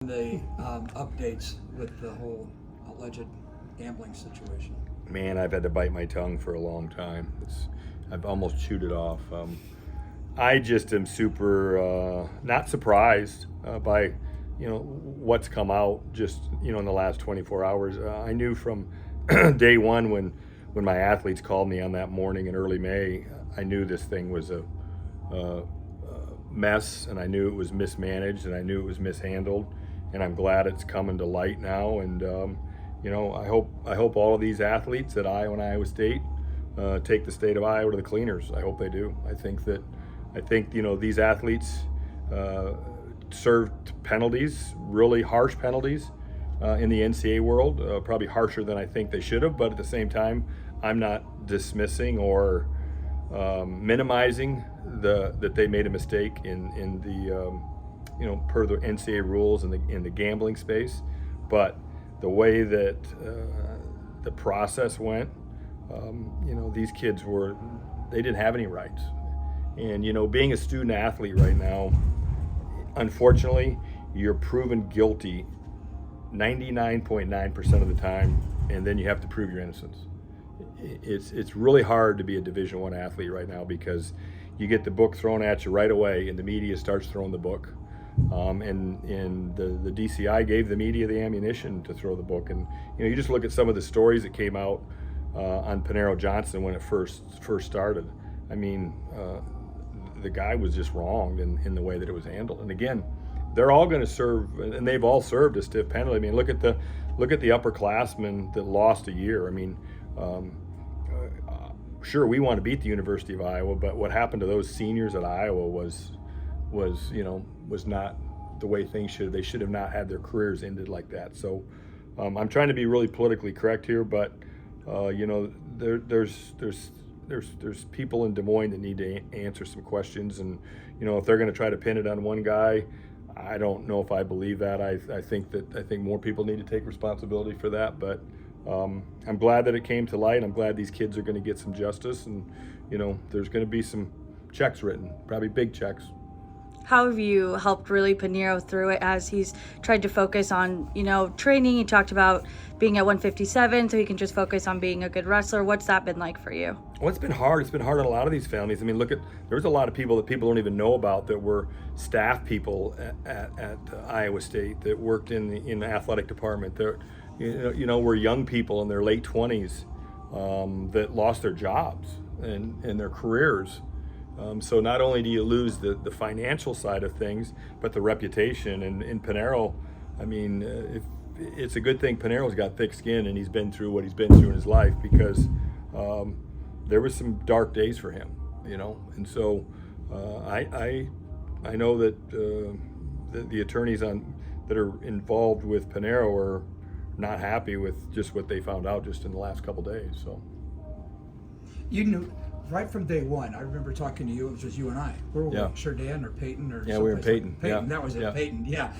the updates with the whole alleged gambling situation? Man, I've had to bite my tongue for a long time. I've almost chewed it off. I just am super not surprised by what's come out just in the last 24 hours. I knew from day one when my athletes called me on that morning in early May. I knew this thing was a mess, and I knew it was mismanaged, and I knew it was mishandled, and I'm glad it's coming to light now. And I hope all of these athletes at Iowa and Iowa State take the state of Iowa to the cleaners. I hope they do. I think these athletes served penalties, really harsh penalties in the NCAA world, probably harsher than I think they should have. But at the same time, I'm not dismissing or minimizing that they made a mistake in the per the NCAA rules in the gambling space. But the way that the process went, these kids they didn't have any rights. And being a student athlete right now, unfortunately, you're proven guilty 99.9% of the time, and then you have to prove your innocence. It's really hard to be a Division I athlete right now because you get the book thrown at you right away, and the media starts throwing the book. And the DCI gave the media the ammunition to throw the book. And you just look at some of the stories that came out on Panero Johnson when it first started. I mean, the guy was just wronged in the way that it was handled. And again, they're all going to serve, and they've all served a stiff penalty. I mean, look at the upperclassmen that lost a year. I mean, sure, we want to beat the University of Iowa, but what happened to those seniors at Iowa was not the way things should. They should have not had their careers ended like that. So I'm trying to be really politically correct here, but there's people in Des Moines that need to answer some questions, and if they're going to try to pin it on one guy, I don't know if I believe that. I think more people need to take responsibility for that. But I'm glad that it came to light. I'm glad these kids are going to get some justice, and there's going to be some checks written, probably big checks. How have you helped really Panero through it as he's tried to focus on, training? He talked about being at 157 so he can just focus on being a good wrestler. What's that been like for you? Well, it's been hard. It's been hard on a lot of these families. I mean, there's a lot of people that people don't even know about that were staff people at Iowa State that worked in the athletic department. That were young people in their late 20s that lost their jobs and their careers. So not only do you lose the financial side of things, but the reputation. And in Panero, I mean, it's a good thing Panero's got thick skin and he's been through what he's been through in his life, because there was some dark days for him, And so I know that the attorneys that are involved with Panero are not happy with just what they found out just in the last couple days. So You knew right from day one. I remember talking to you. It was just you and I. Where were we? Sure, Dan or Peyton or we were in Peyton. Peyton, Yeah. that was it. Yeah. Peyton, yeah.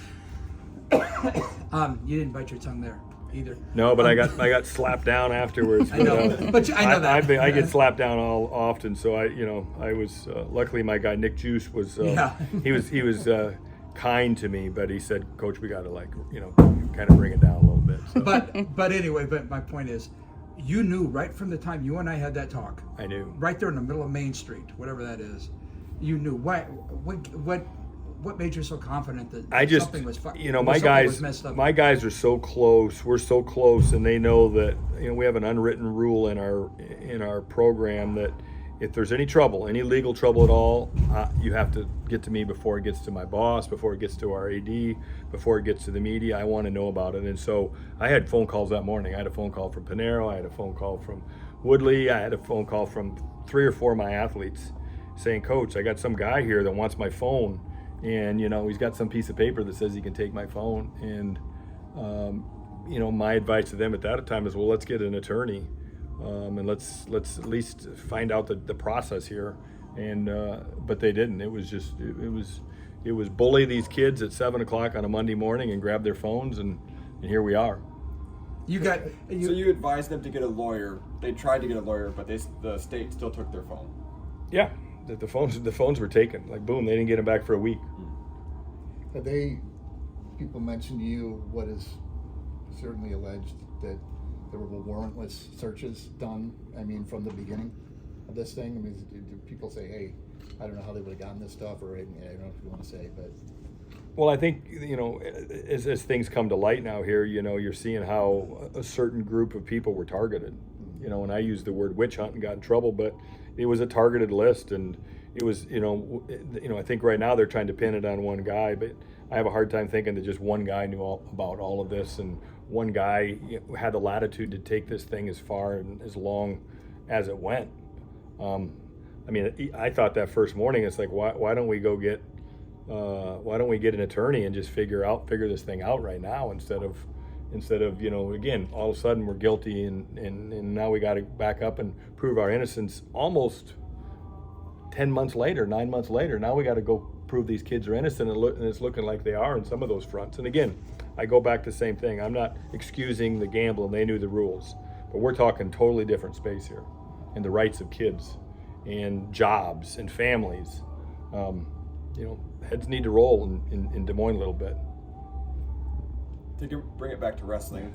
You didn't bite your tongue there either. No, but I got slapped down afterwards. I know, I know that. I get slapped down all often. So I was luckily my guy Nick Juice was he was kind to me, but he said, Coach, we got to kind of bring it down a little bit. So. But anyway, my point is, you knew right from the time you and I had that talk. I knew. Right there in the middle of Main Street, whatever that is. You knew. Why? What made you so confident that something was my guys are so close. We're so close, and they know that we have an unwritten rule in our program that if there's any trouble, any legal trouble at all, you have to get to me before it gets to my boss, before it gets to our AD, before it gets to the media. I want to know about it. And so I had phone calls that morning. I had a phone call from Panero. I had a phone call from Woodley. I had a phone call from 3 or 4 of my athletes saying, Coach, I got some guy here that wants my phone. And, he's got some piece of paper that says he can take my phone. And, my advice to them at that time is, well, let's get an attorney. And let's at least find out the process here. And but they didn't. It was bully these kids at 7:00 on a Monday morning and grab their phones, and here we are. So you advised them to get a lawyer. They tried to get a lawyer, but the state still took their phone. Yeah, the phones were taken. Like boom, they didn't get them back for a week. Have they people mention to you what is certainly alleged, that there were warrantless searches done, I mean, from the beginning of this thing? I mean, do people say, hey, I don't know how they would have gotten this stuff, or I don't know if you want to say, but... Well, I think, as things come to light now here, you're seeing how a certain group of people were targeted. And I used the word witch hunt and got in trouble, but it was a targeted list, and it was, I think right now they're trying to pin it on one guy, but I have a hard time thinking that just one guy knew all about all of this, and one guy had the latitude to take this thing as far and as long as it went. I thought that first morning, it's like, why don't we go get an attorney and just figure this thing out right now, instead of again, all of a sudden we're guilty and now we got to back up and prove our innocence almost 9 months later. Now we got to go prove these kids are innocent, and it's looking like they are in some of those fronts. And again, I go back to the same thing. I'm not excusing the gambling. They knew the rules, but we're talking totally different space here, and the rights of kids and jobs and families. Heads need to roll in Des Moines a little bit. To bring it back to wrestling,